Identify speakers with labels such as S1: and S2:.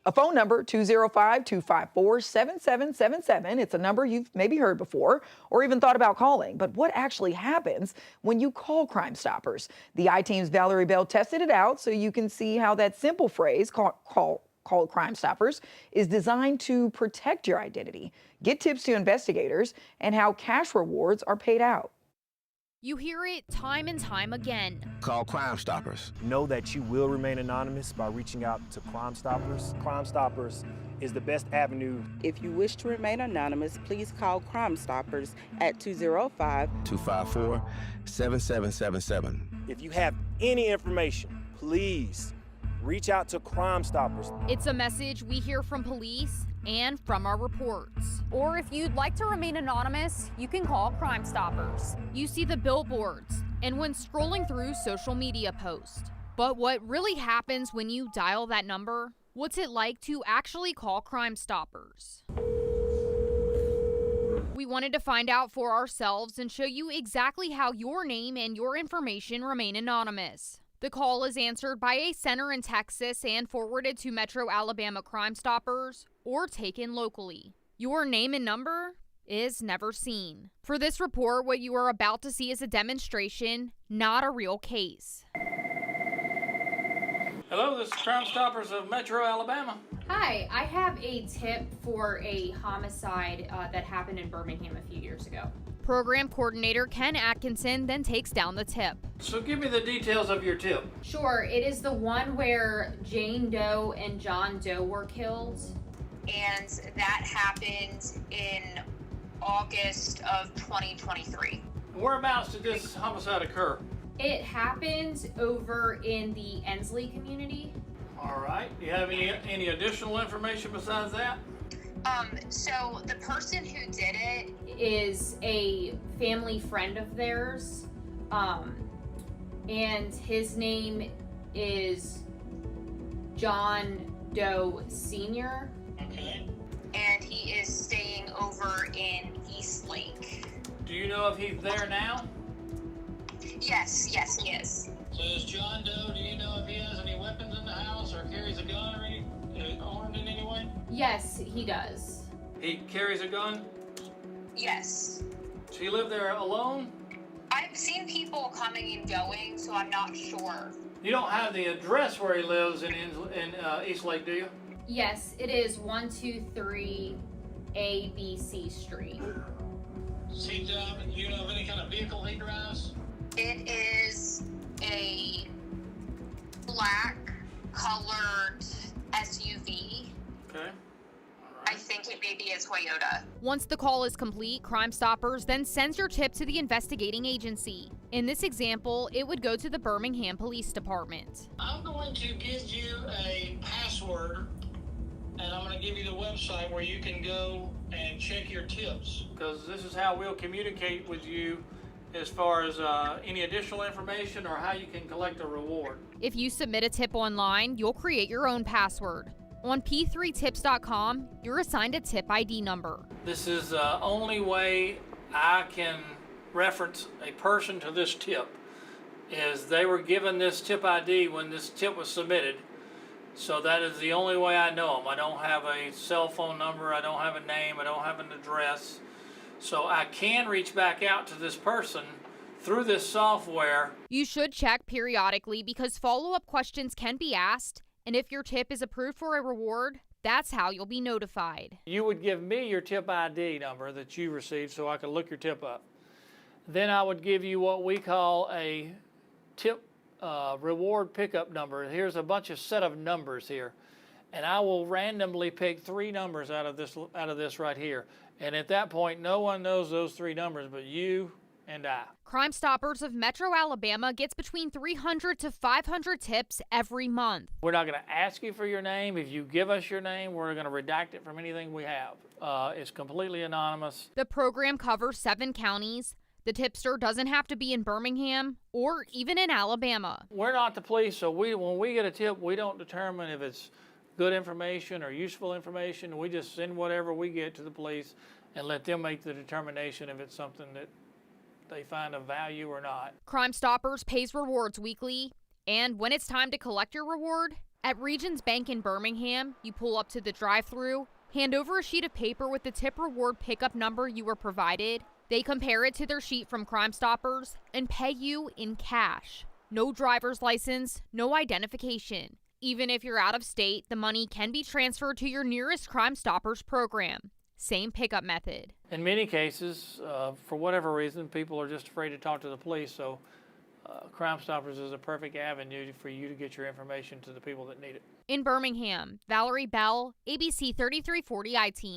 S1: A phone number, 205-254-7777. It's a number you've maybe heard before or even thought about calling. But what actually happens when you call Crime Stoppers? The I-Team's Valerie Bell tested it out so you can see how that simple phrase, call Crime Stoppers, is designed to protect your identity, get tips to investigators, and how cash rewards are paid out.
S2: You hear it time and time again.
S3: Call Crime Stoppers.
S4: Know that you will remain anonymous by reaching out to Crime Stoppers. Crime Stoppers is the best avenue.
S5: If you wish to remain anonymous, please call Crime Stoppers at 205-254-7777.
S4: If you have any information, please reach out to Crime Stoppers.
S2: It's a message we hear from police and from our reports.
S6: Or if you'd like to remain anonymous, you can call Crime Stoppers.
S2: You see the billboards and when scrolling through social media posts. But what really happens when you dial that number? What's it like to actually call Crime Stoppers? We wanted to find out for ourselves and show you exactly how your name and your information remain anonymous. The call is answered by a center in Texas and forwarded to Metro Alabama Crime Stoppers or taken locally. Your name and number is never seen. For this report, what you are about to see is a demonstration, not a real case.
S7: Hello, this is Crime Stoppers of Metro Alabama.
S8: Hi, I have a tip for a homicide that happened in Birmingham a few years ago.
S2: Program coordinator Ken Atkinson then takes down the tip.
S7: So give me the details of your tip.
S8: Sure, it is the one where Jane Doe and John Doe were killed.
S9: And that happened in August of 2023.
S7: Whereabouts did this homicide occur?
S8: It happened over in the Ensley community.
S7: All right. Do you have any additional information besides that?
S9: So the person who did it
S8: is a family friend of theirs, and his name is John Doe Sr.
S7: Okay.
S9: And he is staying over in East Lake.
S7: Do you know if he's there now?
S9: Yes, he is.
S7: So is John Doe, do you know if he has any weapons in the house or carries a gun or armed in any way?
S8: Yes, he does.
S7: He carries a gun?
S9: Yes.
S7: Does he live there alone?
S9: I've seen people coming and going, so I'm not sure.
S7: You don't have the address where he lives in East Lake, do you?
S8: Yes, it is 123 ABC Street.
S7: Does he drive, you know of any kind of vehicle he drives?
S9: It is a black colored SUV.
S7: Okay.
S9: I think it may be a Toyota.
S2: Once the call is complete, Crime Stoppers then sends your tip to the investigating agency. In this example, it would go to the Birmingham Police Department.
S7: I'm going to give you a password, and I'm going to give you the website where you can go and check your tips, because this is how we'll communicate with you as far as any additional information or how you can collect a reward.
S2: If you submit a tip online, you'll create your own password. On p3tips.com, you're assigned a tip ID number.
S7: This is the only way I can reference a person to this tip, is they were given this tip ID when this tip was submitted. So that is the only way I know them. I don't have a cell phone number, I don't have a name, I don't have an address. So I can reach back out to this person through this software.
S2: You should check periodically because follow-up questions can be asked, and if your tip is approved for a reward, that's how you'll be notified.
S7: You would give me your tip ID number that you received so I could look your tip up. Then I would give you what we call a tip reward pickup number. Here's a bunch of set of numbers here, and I will randomly pick 3 numbers out of this right here. And at that point, no one knows those 3 numbers but you and I.
S2: Crime Stoppers of Metro Alabama gets between 300 to 500 tips every month.
S7: We're not going to ask you for your name. If you give us your name, we're going to redact it from anything we have. It's completely anonymous.
S2: The program covers 7 counties. The tipster doesn't have to be in Birmingham or even in Alabama.
S7: We're not the police, so when we get a tip, we don't determine if it's good information or useful information. We just send whatever we get to the police and let them make the determination if it's something that they find of value or not.
S2: Crime Stoppers pays rewards weekly, and when it's time to collect your reward, At Regions Bank in Birmingham, you pull up to the drive-thru, hand over a sheet of paper with the tip reward pickup number you were provided. They compare it to their sheet from Crimestoppers and pay you in cash. No driver's license, no identification. Even if you're out of state, the money can be transferred to your nearest Crimestoppers program. Same pickup method.
S7: In many cases, for whatever reason, people are just afraid to talk to the police, so Crimestoppers is a perfect avenue for you to get your information to the people that need it.
S2: In Birmingham, Valerie Bell, ABC 3340 I-Team.